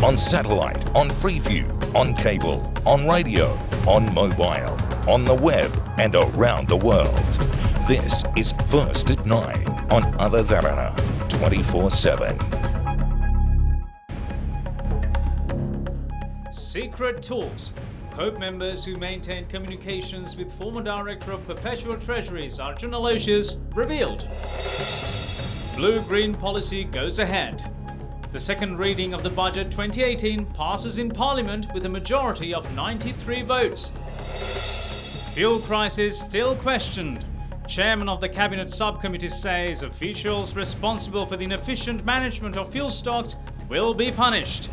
on satellite, on Freeview, on cable, on radio, on mobile, on the web and around the world. This is First at 9 on Other Derana 24/7. Secret talks. COPE members who maintained communications with former Director of Perpetual Treasuries Arjun Aloysius revealed. Blue-green policy goes ahead. The second reading of the budget 2018 passes in Parliament with a majority of 93 votes. Fuel crisis still questioned. Chairman of the Cabinet Subcommittee says officials responsible for the inefficient management of fuel stocks will be punished.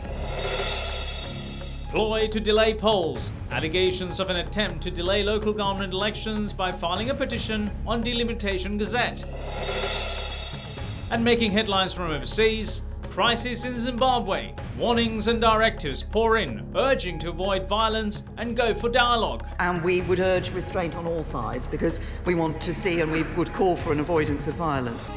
Ploy to delay polls. Allegations of an attempt to delay local government elections by filing a petition on Delimitation Gazette. And making headlines from overseas, crisis in Zimbabwe. Warnings and directives pour in, urging to avoid violence and go for dialogue. And we would urge restraint on all sides because we want to see and we would call for an avoidance of violence.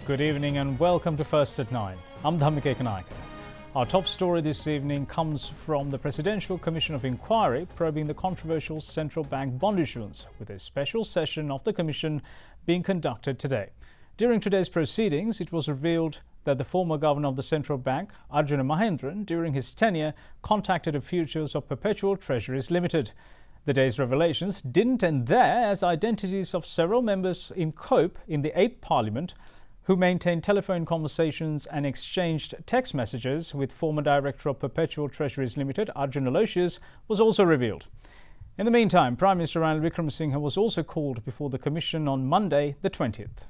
Good evening and welcome to First at 9. I'm Dhammika Kanaka. Our top story this evening comes from the Presidential Commission of Inquiry probing the controversial central bank bond issuance, with a special session of the Commission being conducted today. During today's proceedings, it was revealed that the former governor of the central bank, Arjuna Mahendran, during his tenure, contacted the futures of Perpetual Treasuries Limited. The day's revelations didn't end there, as identities of several members in COPE in the 8th Parliament who maintained telephone conversations and exchanged text messages with former Director of Perpetual Treasuries Limited, Arjun Aloysius, was also revealed. In the meantime, Prime Minister Ranil Wickremesinghe was also called before the Commission on Monday, the 20th.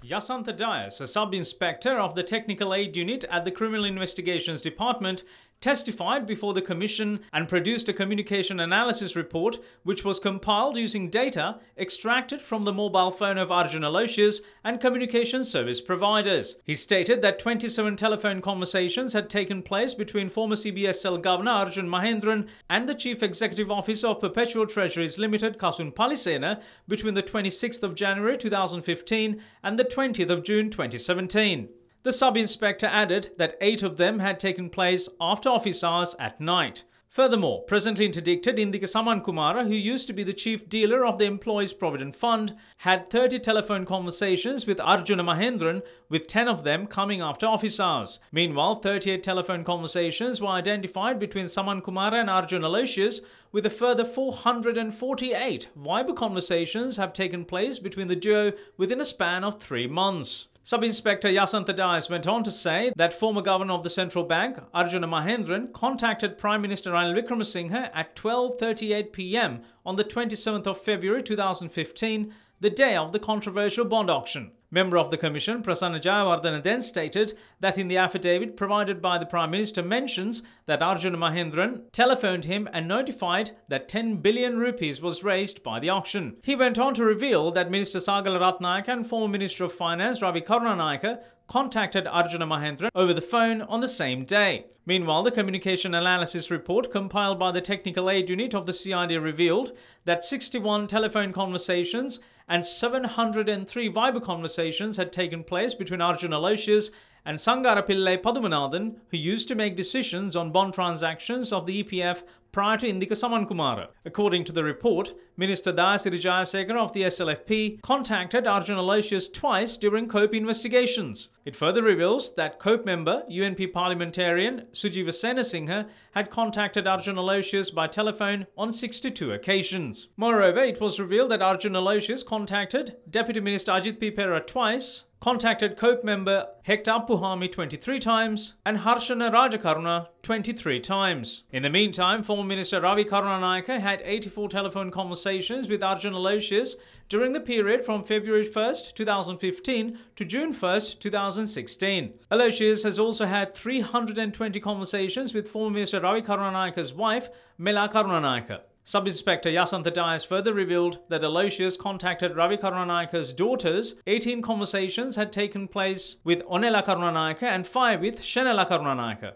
Yasantha Dias, a sub-inspector of the Technical Aid Unit at the Criminal Investigations Department, testified before the Commission and produced a communication analysis report which was compiled using data extracted from the mobile phone of Arjun Aloysius and communication service providers. He stated that 27 telephone conversations had taken place between former CBSL Governor Arjun Mahendran and the Chief Executive Officer of Perpetual Treasuries Limited, Kasun Palisena, between the 26th of January 2015 and the 20th of June 2017. The sub-inspector added that 8 of them had taken place after office hours at night. Furthermore, presently interdicted Indika Samankumara, who used to be the chief dealer of the Employees Provident Fund, had 30 telephone conversations with Arjuna Mahendran, with 10 of them coming after office hours. Meanwhile, 38 telephone conversations were identified between Samankumara and Arjuna Aloysius, with a further 448 Viber conversations have taken place between the duo within a span of 3 months. Sub-Inspector Yasantha Dias went on to say that former Governor of the Central Bank, Arjuna Mahendran, contacted Prime Minister Ranil Wickremesinghe at 12:38 p.m. on the 27th of February 2015, the day of the controversial bond auction. Member of the Commission, Prasanna Jayawardena, then stated that in the affidavit provided by the Prime Minister mentions that Arjuna Mahendran telephoned him and notified that 10 billion rupees was raised by the auction. He went on to reveal that Minister Sagala Ratnayaka and former Minister of Finance Ravi Karunanayaka contacted Arjuna Mahendran over the phone on the same day. Meanwhile, the communication analysis report compiled by the Technical Aid Unit of the CID revealed that 61 telephone conversations and 703 Viber conversations had taken place between Arjun Aloysius and Sangara Pillai Padumanathan, who used to make decisions on bond transactions of the EPF prior to Indika Samankumara. According to the report, Minister Dayasiri Jayasekara of the SLFP contacted Arjun Aloysius twice during COPE investigations. It further reveals that COPE member, UNP parliamentarian Sujiva Senasinghe had contacted Arjun Aloysius by telephone on 62 occasions. Moreover, it was revealed that Arjun Aloysius contacted Deputy Minister Ajit P. Pera twice, contacted COPE member Hector Puhami 23 times and Harshana Rajakaruna 23 times. In the meantime, former Minister Ravi Karunanayaka had 84 telephone conversations with Arjun Aloysius during the period from February 1st, 2015 to June 1st, 2016. Aloysius has also had 320 conversations with former Minister Ravi Karunanayaka's wife, Mela Karunanayaka. Sub-Inspector Yasantha Dias further revealed that Aloysius contacted Ravi Karunanayaka's daughters. 18 conversations had taken place with Onela Karunanayaka and 5 with Shenela Karunanayaka.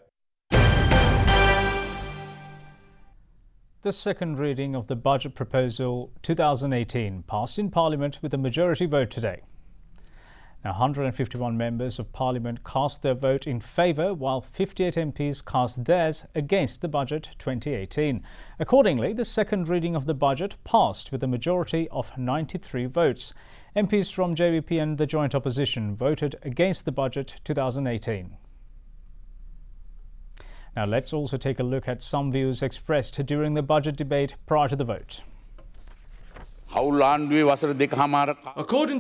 The second reading of the Budget Proposal 2018 passed in Parliament with a majority vote today. Now, 151 members of Parliament cast their vote in favour, while 58 MPs cast theirs against the Budget 2018. Accordingly, the second reading of the budget passed with a majority of 93 votes. MPs from JVP and the Joint Opposition voted against the Budget 2018. Now, let's also take a look at some views expressed during the budget debate prior to the vote. According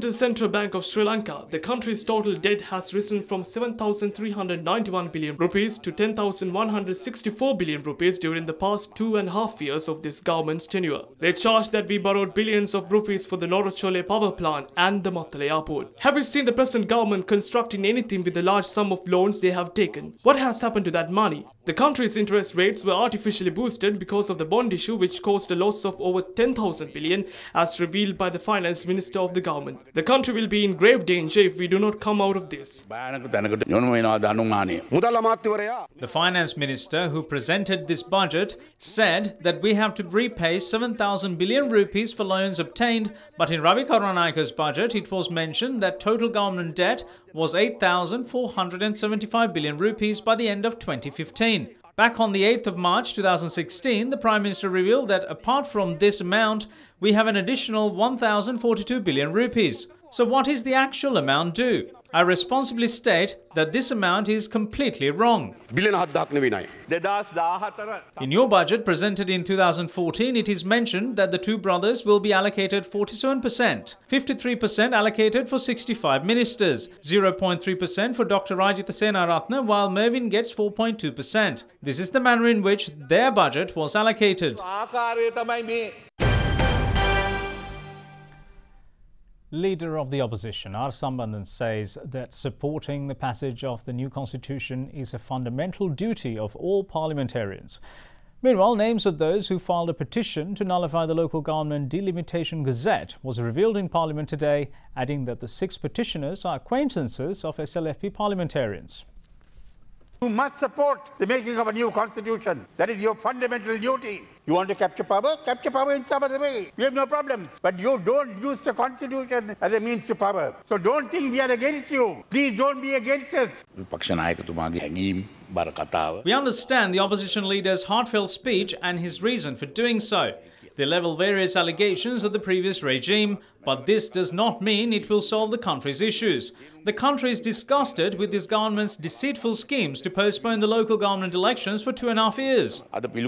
to the Central Bank of Sri Lanka, the country's total debt has risen from 7,391 billion rupees to 10,164 billion rupees during the past 2.5 years of this government's tenure. They charge that we borrowed billions of rupees for the Norachole power plant and the Mattala airport. Have you seen the present government constructing anything with the large sum of loans they have taken? What has happened to that money? The country's interest rates were artificially boosted because of the bond issue, which caused a loss of over 10,000 billion, as revealed by the finance minister of the government. The country will be in grave danger if we do not come out of this. The finance minister who presented this budget said that we have to repay 7,000 billion rupees for loans obtained, but in Ravi Karunanik's budget it was mentioned that total government debt was 8,475 billion rupees by the end of 2015. Back on the 8th of March 2016, the Prime Minister revealed that apart from this amount, we have an additional 1,042 billion rupees. So what is the actual amount due? I responsibly state that this amount is completely wrong. In your budget presented in 2014, it is mentioned that the two brothers will be allocated 47%, 53% allocated for 65 ministers, 0.3% for Dr. Rajitha Senaratne, while Mervyn gets 4.2%. This is the manner in which their budget was allocated. Leader of the opposition, R. Sambandhan, says that supporting the passage of the new constitution is a fundamental duty of all parliamentarians. Meanwhile, names of those who filed a petition to nullify the local government delimitation gazette was revealed in Parliament today, adding that the 6 petitioners are acquaintances of SLFP parliamentarians. You must support the making of a new constitution. That is your fundamental duty. You want to capture power? Capture power in some other way. We have no problems. But you don't use the constitution as a means to power. So don't think we are against you. Please don't be against us. We understand the opposition leader's heartfelt speech and his reason for doing so. They level various allegations of the previous regime, but this does not mean it will solve the country's issues. The country is disgusted with this government's deceitful schemes to postpone the local government elections for 2.5 years. MP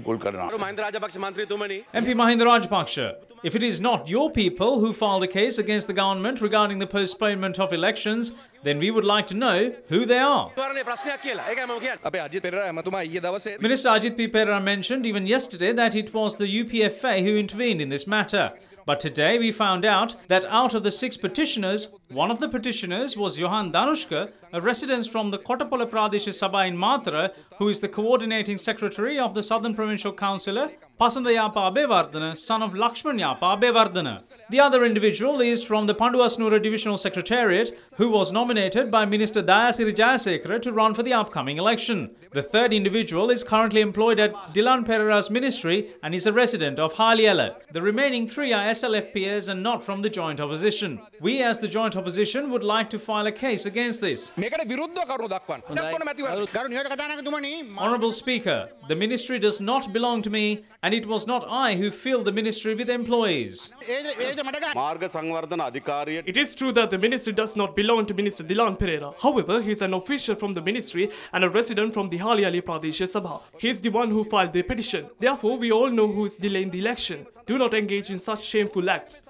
Mahinda Rajapaksa, if it is not your people who filed a case against the government regarding the postponement of elections, then we would like to know who they are. Minister Ajit P. Perera mentioned even yesterday that it was the UPFA who intervened in this matter. But today we found out that out of the 6 petitioners, one of the petitioners was Johan Danushka, a resident from the Kottappala Pradesh Sabha in Matara, who is the coordinating secretary of the Southern Provincial Councillor, Pasanda Yapa Abewardana, son of Lakshman Yapa Abewardana. The other individual is from the Panduasnura Divisional Secretariat, who was nominated by Minister Dayasiri Jayasekara to run for the upcoming election. The third individual is currently employed at Dilan Perera's ministry and is a resident of Haliela. The remaining 3 are SLFPs and not from the joint opposition. We as the joint opposition would like to file a case against this. Honourable Speaker, the ministry does not belong to me and it was not I who filled the ministry with employees. It is true that the ministry does not belong to Minister Dilan Perera. However, he is an official from the ministry and a resident from the Haliali Pradesh Sabha. He is the one who filed the petition. Therefore, we all know who is delaying the election. Do not engage in such shameful acts.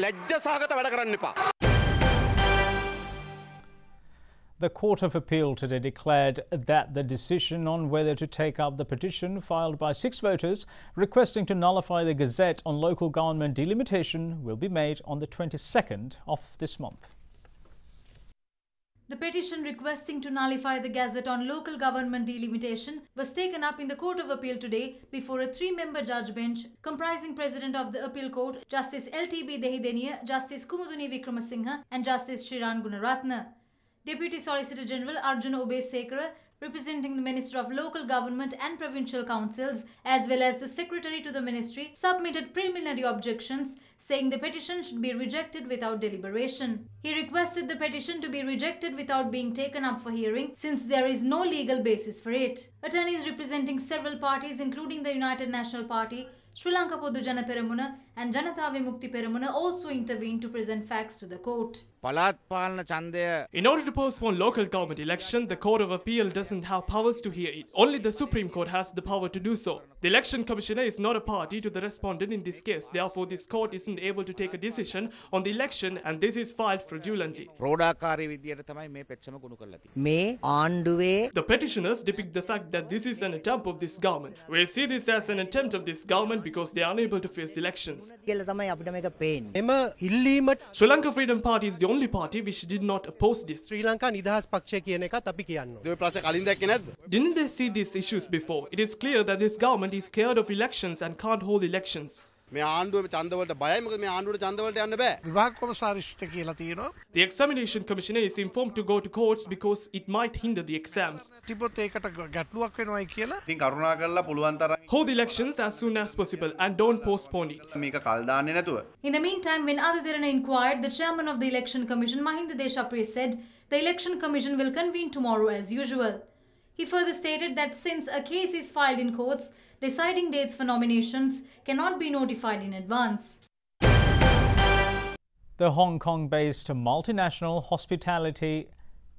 The Court of Appeal today declared that the decision on whether to take up the petition filed by 6 voters requesting to nullify the Gazette on local government delimitation will be made on the 22nd of this month. The petition requesting to nullify the Gazette on local government delimitation was taken up in the Court of Appeal today before a 3-member judge bench comprising President of the Appeal Court, Justice LTB Dehideniya, Justice Kumuduni Vikramasinghe and Justice Shriran Gunaratne. Deputy Solicitor General Arjuna Obesekara, Representing the Minister of Local Government and Provincial Councils as well as the Secretary to the Ministry submitted preliminary objections saying the petition should be rejected without deliberation. He requested the petition to be rejected without being taken up for hearing since there is no legal basis for it. Attorneys representing several parties including the United National Party, Sri Lanka Podu Jana Peramuna and Janatha Vimukti Peramuna also intervened to present facts to the court. In order to postpone local government election, the Court of Appeal doesn't have powers to hear it. Only the Supreme Court has the power to do so. The Election Commissioner is not a party to the respondent in this case. Therefore, this court isn't able to take a decision on the election and this is filed fraudulently. The petitioners depict the fact that this is an attempt of this government. We see this as an attempt of this government because they are unable to face elections. Sri Lanka Freedom Party is the only party which did not oppose this. Didn't they see these issues before? It is clear that this government is scared of elections and can't hold elections. The Examination Commissioner is informed to go to courts because it might hinder the exams. Hold elections as soon as possible and don't postpone it. In the meantime, when Derana inquired, the chairman of the Election Commission, Mahinda Deshapriya, said the Election Commission will convene tomorrow as usual. He further stated that since a case is filed in courts, deciding dates for nominations cannot be notified in advance. The Hong Kong-based multinational hospitality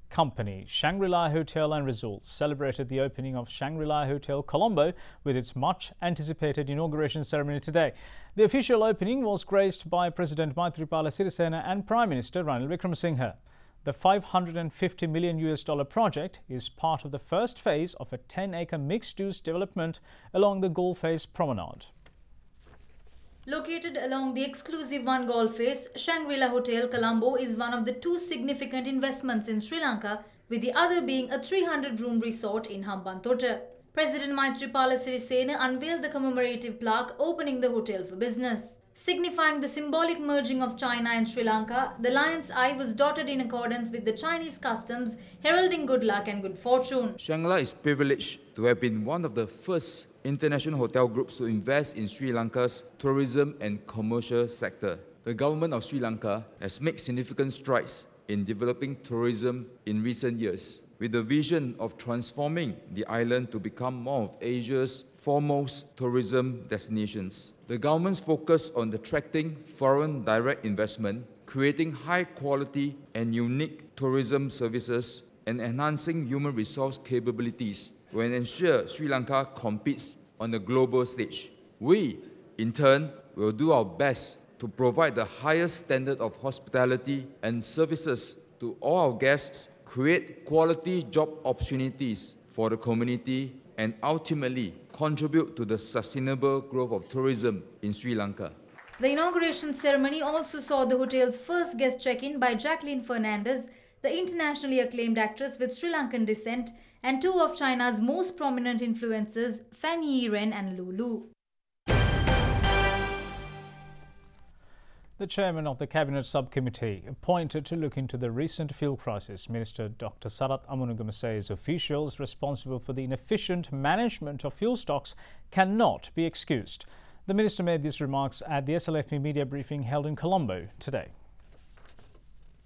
company Shangri-La Hotel and Resorts celebrated the opening of Shangri-La Hotel Colombo with its much-anticipated inauguration ceremony today. The official opening was graced by President Maithripala Sirisena and Prime Minister Ranil Wickremesinghe. The $550 million project is part of the first phase of a 10-acre mixed-use development along the Golf Face Promenade. Located along the exclusive One Golf Face, Shangri-La Hotel Colombo is one of the two significant investments in Sri Lanka, with the other being a 300-room resort in Hambantota. President Maithripala Sirisena unveiled the commemorative plaque opening the hotel for business. Signifying the symbolic merging of China and Sri Lanka, the lion's eye was dotted in accordance with the Chinese customs, heralding good luck and good fortune. Shangri-La is privileged to have been one of the first international hotel groups to invest in Sri Lanka's tourism and commercial sector. The government of Sri Lanka has made significant strides in developing tourism in recent years, with the vision of transforming the island to become one of Asia's foremost tourism destinations. The government's focus on attracting foreign direct investment, creating high-quality and unique tourism services, and enhancing human resource capabilities will ensure Sri Lanka competes on the global stage. We, in turn, will do our best to provide the highest standard of hospitality and services to all our guests, create quality job opportunities for the community, and ultimately contribute to the sustainable growth of tourism in Sri Lanka. The inauguration ceremony also saw the hotel's first guest check-in by Jacqueline Fernandez, the internationally acclaimed actress with Sri Lankan descent, and two of China's most prominent influencers, Fan Yi-ren and Lulu. The chairman of the Cabinet Subcommittee appointed to look into the recent fuel crisis, Minister Dr. Sarath Amunugama, says officials responsible for the inefficient management of fuel stocks cannot be excused. The minister made these remarks at the SLFP media briefing held in Colombo today.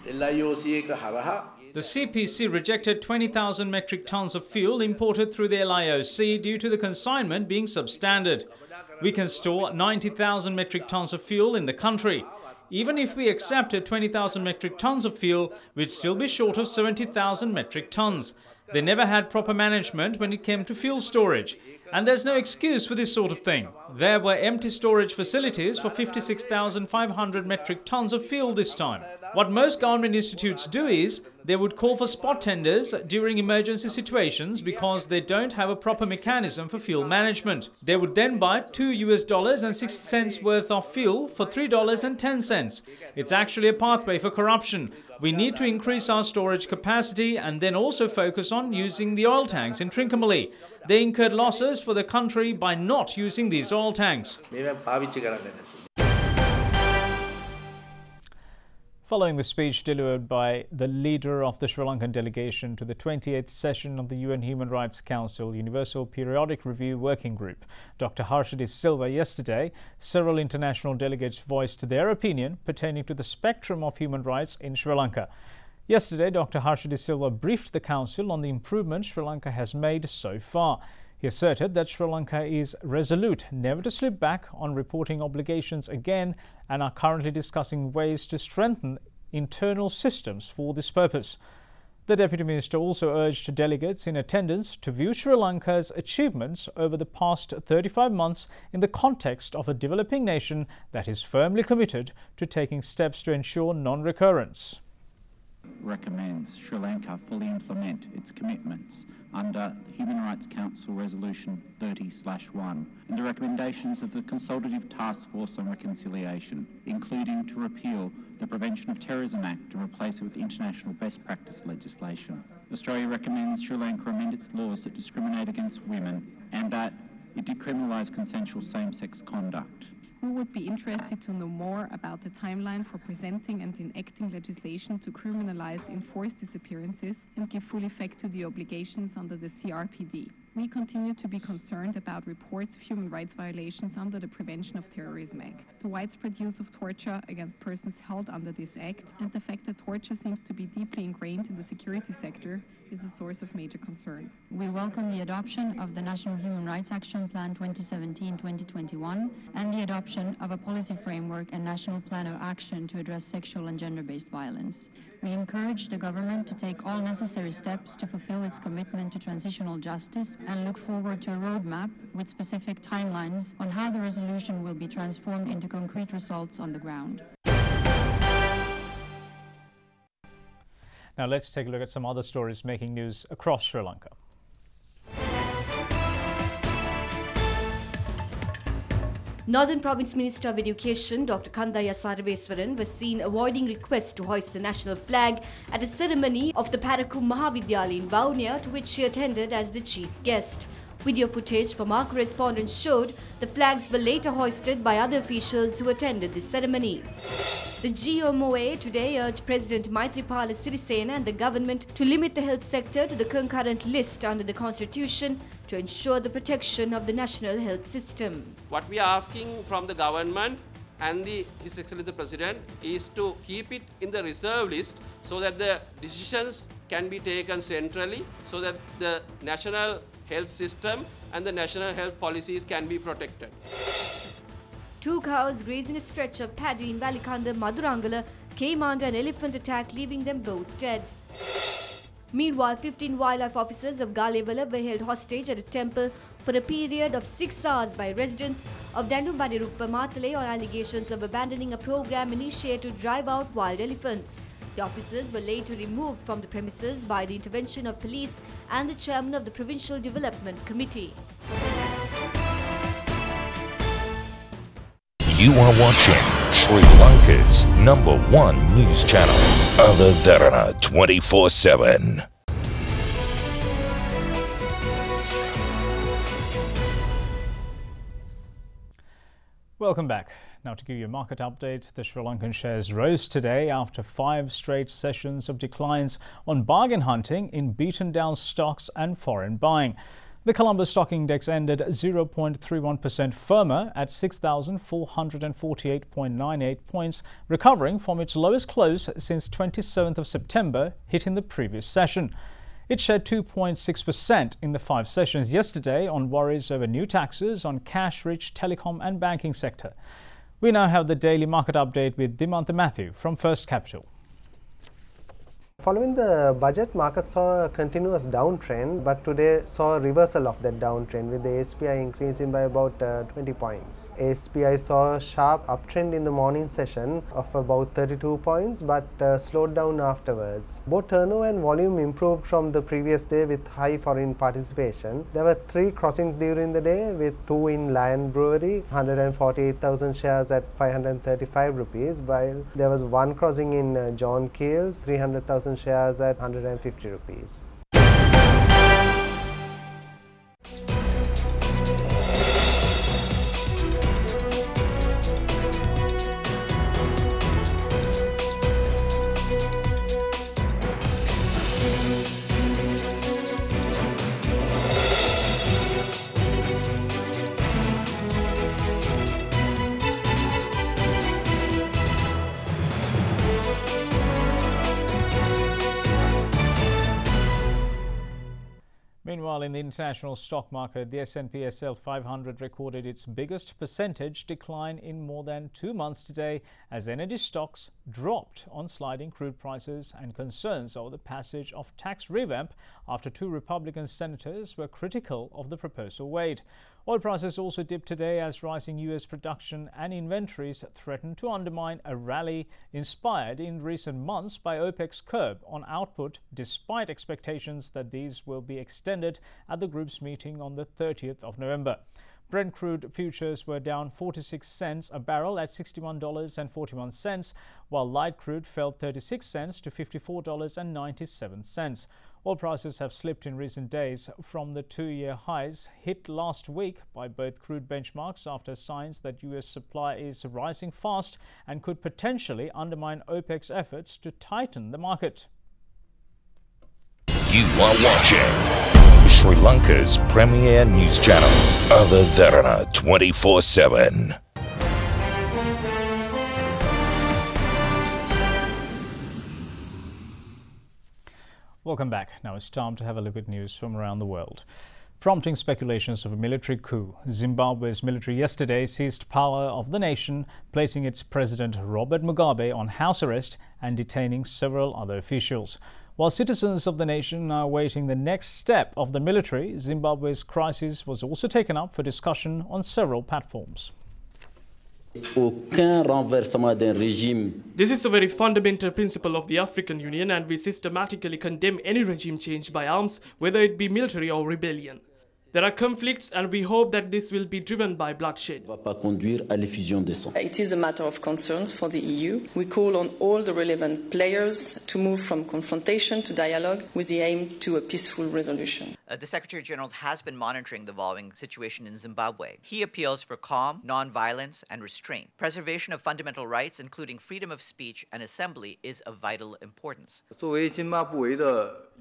The CPC rejected 20,000 metric tons of fuel imported through the LIOC due to the consignment being substandard. We can store 90,000 metric tons of fuel in the country. Even if we accepted 20,000 metric tons of fuel, we'd still be short of 70,000 metric tons. They never had proper management when it came to fuel storage. And there's no excuse for this sort of thing. There were empty storage facilities for 56,500 metric tons of fuel this time. What most government institutes do is, they would call for spot tenders during emergency situations because they don't have a proper mechanism for fuel management. They would then buy $2.60 worth of fuel for $3.10. It's actually a pathway for corruption. We need to increase our storage capacity and then also focus on using the oil tanks in Trincomalee. They incurred losses for the country by not using these oil tanks. Following the speech delivered by the leader of the Sri Lankan delegation to the 28th session of the UN Human Rights Council Universal Periodic Review Working Group, Dr. Harshadi Silva, yesterday, several international delegates voiced their opinion pertaining to the spectrum of human rights in Sri Lanka. Yesterday, Dr. Harshadi Silva briefed the Council on the improvements Sri Lanka has made so far. He asserted that Sri Lanka is resolute never to slip back on reporting obligations again and are currently discussing ways to strengthen internal systems for this purpose. The Deputy Minister also urged delegates in attendance to view Sri Lanka's achievements over the past 35 months in the context of a developing nation that is firmly committed to taking steps to ensure non-recurrence. Recommends Sri Lanka fully implement its commitments under the Human Rights Council Resolution 30/1 and the recommendations of the Consultative Task Force on Reconciliation, including to repeal the Prevention of Terrorism Act and replace it with international best practice legislation. Australia recommends Sri Lanka amend its laws that discriminate against women and that it decriminalise consensual same-sex conduct. We would be interested to know more about the timeline for presenting and enacting legislation to criminalize enforced disappearances and give full effect to the obligations under the CRPD. We continue to be concerned about reports of human rights violations under the Prevention of Terrorism Act. The widespread use of torture against persons held under this act and the fact that torture seems to be deeply ingrained in the security sector is a source of major concern. We welcome the adoption of the National Human Rights Action Plan 2017-2021 and the adoption of a policy framework and national plan of action to address sexual and gender-based violence. We encourage the government to take all necessary steps to fulfill its commitment to transitional justice and look forward to a roadmap with specific timelines on how the resolution will be transformed into concrete results on the ground. Now let's take a look at some other stories making news across Sri Lanka. Northern Province Minister of Education Dr. Kandaya Sarveswaran was seen avoiding requests to hoist the national flag at a ceremony of the Parakum Mahavidyalaya in Vaunia, to which she attended as the chief guest. Video footage from our correspondent showed the flags were later hoisted by other officials who attended this ceremony. The GMOA today urged President Maithripala Sirisena and the government to limit the health sector to the concurrent list under the Constitution to ensure the protection of the national health system. What we are asking from the government and His Excellency the President is to keep it in the reserve list so that the decisions can be taken centrally, so that the national health system and the national health policies can be protected. 2 cows grazing a stretch of paddy in Valikanda, Madurangala came under an elephant attack, leaving them both dead. Meanwhile, 15 wildlife officers of Galevala were held hostage at a temple for a period of 6 hours by residents of Dandumbaduruppa Matale on allegations of abandoning a program initiated to drive out wild elephants. The officers were later removed from the premises by the intervention of police and the chairman of the Provincial Development Committee. You are watching Sri Lanka's #1 news channel, Derana 24/7. Welcome back. Now to give you a market update, the Sri Lankan shares rose today after 5 straight sessions of declines on bargain hunting in beaten down stocks and foreign buying. The Colombo Stock Index ended 0.31% firmer at 6,448.98 points, recovering from its lowest close since 27th of September, hitting the previous session. It shed 2.6% in the 5 sessions yesterday on worries over new taxes on cash-rich telecom and banking sector. We now have the daily market update with Dimantha Matthew from First Capital. Following the budget, market saw a continuous downtrend, but today saw a reversal of that downtrend with the SPI increasing by about 20 points. SPI saw a sharp uptrend in the morning session of about 32 points, but slowed down afterwards. Both turnover and volume improved from the previous day with high foreign participation. There were 3 crossings during the day, with 2 in Lion Brewery, 148,000 shares at 535 rupees, while there was 1 crossing in John Keel's, 300,000 shares at 150 rupees. Meanwhile, in the international stock market, the S&P SL 500 recorded its biggest percentage decline in more than 2 months today as energy stocks dropped on sliding crude prices and concerns over the passage of tax revamp after 2 Republican senators were critical of the proposal weighed. Oil prices also dipped today as rising U.S. production and inventories threatened to undermine a rally inspired in recent months by OPEC's curb on output, despite expectations that these will be extended at the group's meeting on the 30th of November. Brent crude futures were down 46 cents a barrel at $61.41, while light crude fell 36 cents to $54.97. Oil prices have slipped in recent days from the 2-year highs hit last week by both crude benchmarks after signs that U.S. supply is rising fast and could potentially undermine OPEC's efforts to tighten the market. You are watching Sri Lanka's premier news channel, Derana 24/7. Welcome back. Now it's time to have a look at news from around the world. Prompting speculations of a military coup, Zimbabwe's military yesterday seized power of the nation, placing its president Robert Mugabe on house arrest and detaining several other officials. While citizens of the nation are awaiting the next step of the military, Zimbabwe's crisis was also taken up for discussion on several platforms. This is a very fundamental principle of the African Union, and we systematically condemn any regime change by arms, whether it be military or rebellion. There are conflicts, and we hope that this will be driven by bloodshed. It is a matter of concern for the EU. We call on all the relevant players to move from confrontation to dialogue with the aim to a peaceful resolution. The Secretary-General has been monitoring the evolving situation in Zimbabwe. He appeals for calm, non-violence, and restraint. Preservation of fundamental rights, including freedom of speech and assembly, is of vital importance.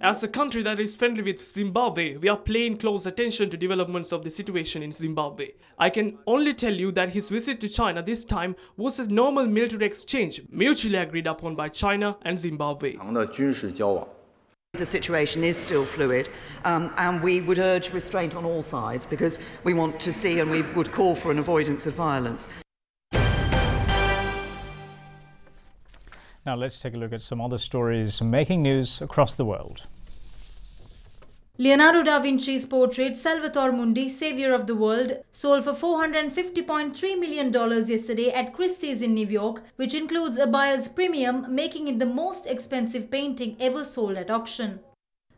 As a country that is friendly with Zimbabwe, we are paying close attention to developments of the situation in Zimbabwe. I can only tell you that his visit to China this time was a normal military exchange, mutually agreed upon by China and Zimbabwe. The situation is still fluid, and we would urge restraint on all sides because we want to see and we would call for an avoidance of violence. Now let's take a look at some other stories making news across the world. Leonardo da Vinci's portrait Salvator Mundi, Savior of the World, sold for $450.3 million yesterday at Christie's in New York, which includes a buyer's premium, making it the most expensive painting ever sold at auction.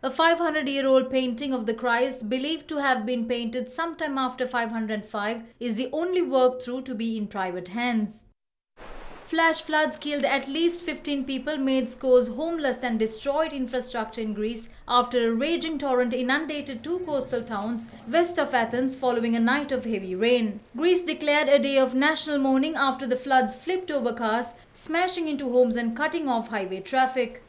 A 500-year-old painting of the Christ, believed to have been painted sometime after 505, is the only work through to be in private hands. Flash floods killed at least 15 people, made scores homeless and destroyed infrastructure in Greece after a raging torrent inundated 2 coastal towns west of Athens following a night of heavy rain. Greece declared a day of national mourning after the floods flipped over cars, smashing into homes and cutting off highway traffic.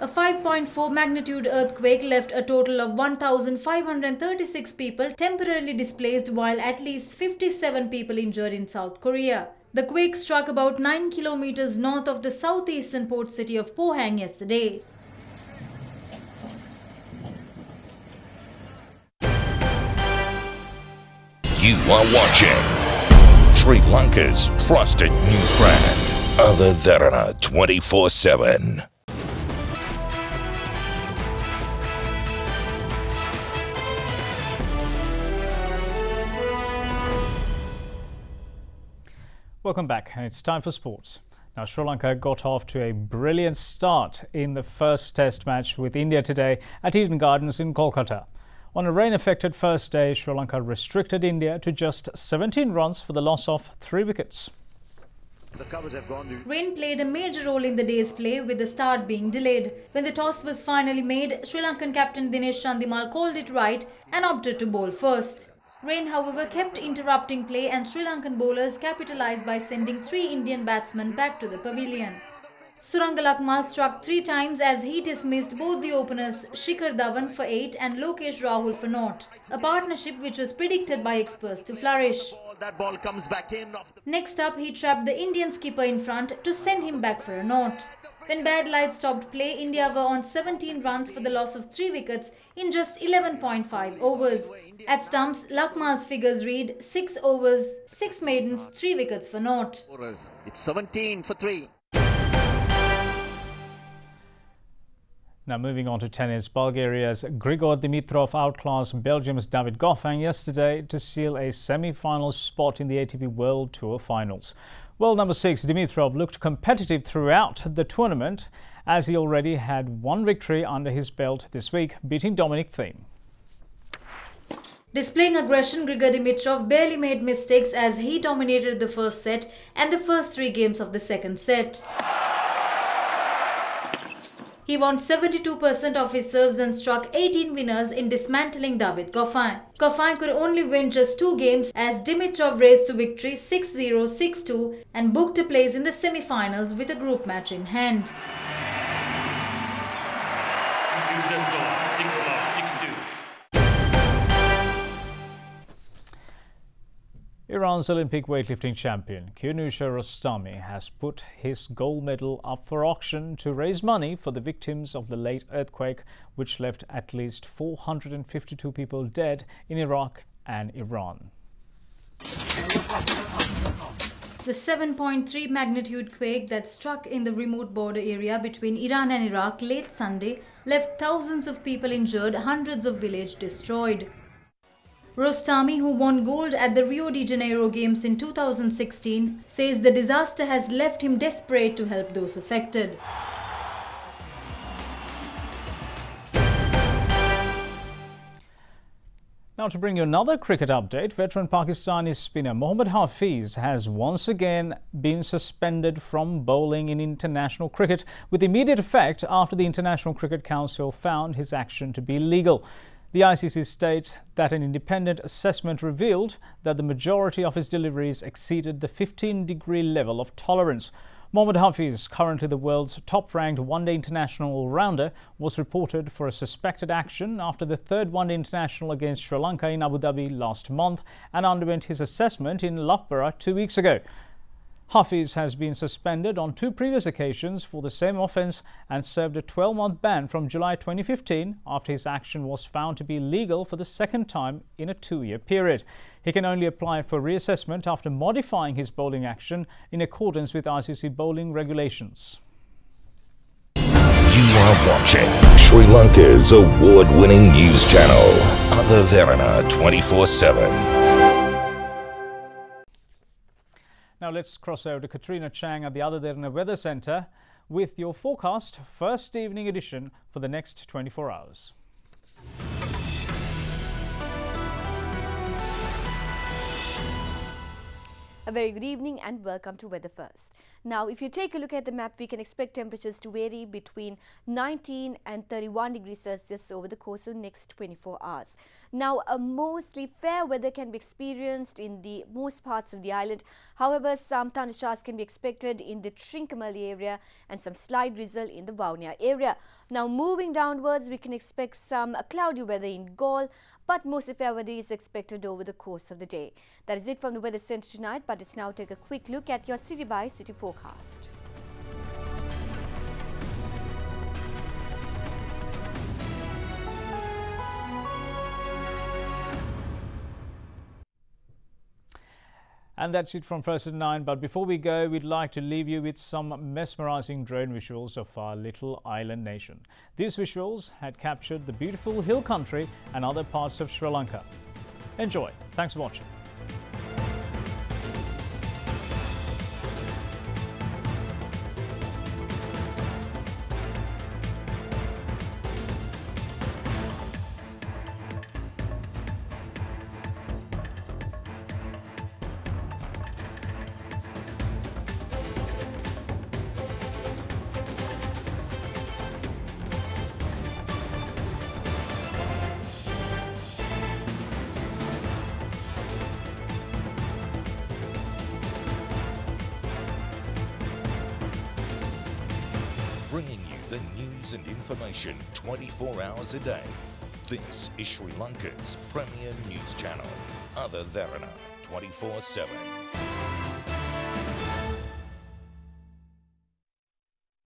A 5.4 magnitude earthquake left a total of 1,536 people temporarily displaced, while at least 57 people injured in South Korea. The quake struck about 9 kilometers north of the southeastern port city of Pohang yesterday. You are watching Sri Lanka's trusted news brand, Derana 24/7. Welcome back, and it's time for sports. Now, Sri Lanka got off to a brilliant start in the first test match with India today at Eden Gardens in Kolkata. On a rain-affected first day, Sri Lanka restricted India to just 17 runs for the loss of 3 wickets. Rain played a major role in the day's play, with the start being delayed. When the toss was finally made, Sri Lankan captain Dinesh Chandimal called it right and opted to bowl first. Rain, however, kept interrupting play, and Sri Lankan bowlers capitalised by sending 3 Indian batsmen back to the pavilion. Surangalakmal struck 3 times as he dismissed both the openers Shikhar Dhawan for 8 and Lokesh Rahul for 0, a partnership which was predicted by experts to flourish. That ball comes back in. Next up, he trapped the Indian skipper in front to send him back for a 0. When bad light stopped play, India were on 17 runs for the loss of 3 wickets in just 11.5 overs. At stumps, Lakmal's figures read 6 overs, 6 maidens, 3 wickets for naught. It's 17 for 3. Now moving on to tennis, Bulgaria's Grigor Dimitrov outclassed Belgium's David Goffin yesterday to seal a semi-final spot in the ATP World Tour Finals. World number 6 Dimitrov looked competitive throughout the tournament as he already had one victory under his belt this week, beating Dominic Thiem. Displaying aggression, Grigor Dimitrov barely made mistakes as he dominated the first set and the first 3 games of the second set. He won 72% of his serves and struck 18 winners in dismantling David Goffin. Goffin could only win just 2 games as Dimitrov raced to victory 6-0, 6-2 and booked a place in the semi-finals with a group match in hand. Iran's Olympic weightlifting champion Kionusha Rostami has put his gold medal up for auction to raise money for the victims of the late earthquake, which left at least 452 people dead in Iraq and Iran. The 7.3 magnitude quake that struck in the remote border area between Iran and Iraq late Sunday left thousands of people injured, hundreds of villages destroyed. Rostami, who won gold at the Rio de Janeiro Games in 2016, says the disaster has left him desperate to help those affected. Now to bring you another cricket update, veteran Pakistani spinner Mohammad Hafiz has once again been suspended from bowling in international cricket with immediate effect after the International Cricket Council found his action to be illegal. The ICC states that an independent assessment revealed that the majority of his deliveries exceeded the 15-degree level of tolerance. Mohammad Hafiz, currently the world's top-ranked one-day international all-rounder, was reported for a suspected action after the third one-day international against Sri Lanka in Abu Dhabi last month and underwent his assessment in Loughborough 2 weeks ago. Hafiz has been suspended on 2 previous occasions for the same offence and served a 12-month ban from July 2015 after his action was found to be legal for the second time in a 2-year period. He can only apply for reassessment after modifying his bowling action in accordance with ICC bowling regulations. You are watching Sri Lanka's award-winning news channel, Other Derana 24/7. Now let's cross over to Katrina Chang at the Other Derana Weather Centre with your forecast, first evening edition for the next 24 hours. A very good evening and welcome to Weather First. Now, if you take a look at the map, we can expect temperatures to vary between 19 and 31 degrees Celsius over the course of the next 24 hours. Now, a mostly fair weather can be experienced in the most parts of the island. However, some thunder showers can be expected in the Trincomalee area and some slight drizzle in the Vaunia area. Now, moving downwards, we can expect some cloudy weather in Galle, but mostly fair weather is expected over the course of the day. That is it from the Weather Centre tonight, but let's now take a quick look at your city-by-city forecast. And that's it from First at 9, but before we go, we'd like to leave you with some mesmerizing drone visuals of our little island nation. These visuals had captured the beautiful hill country and other parts of Sri Lanka. Enjoy. Thanks for watching. Bringing you the news and information 24 hours a day. This is Sri Lanka's premier news channel, Other Derana 24/7.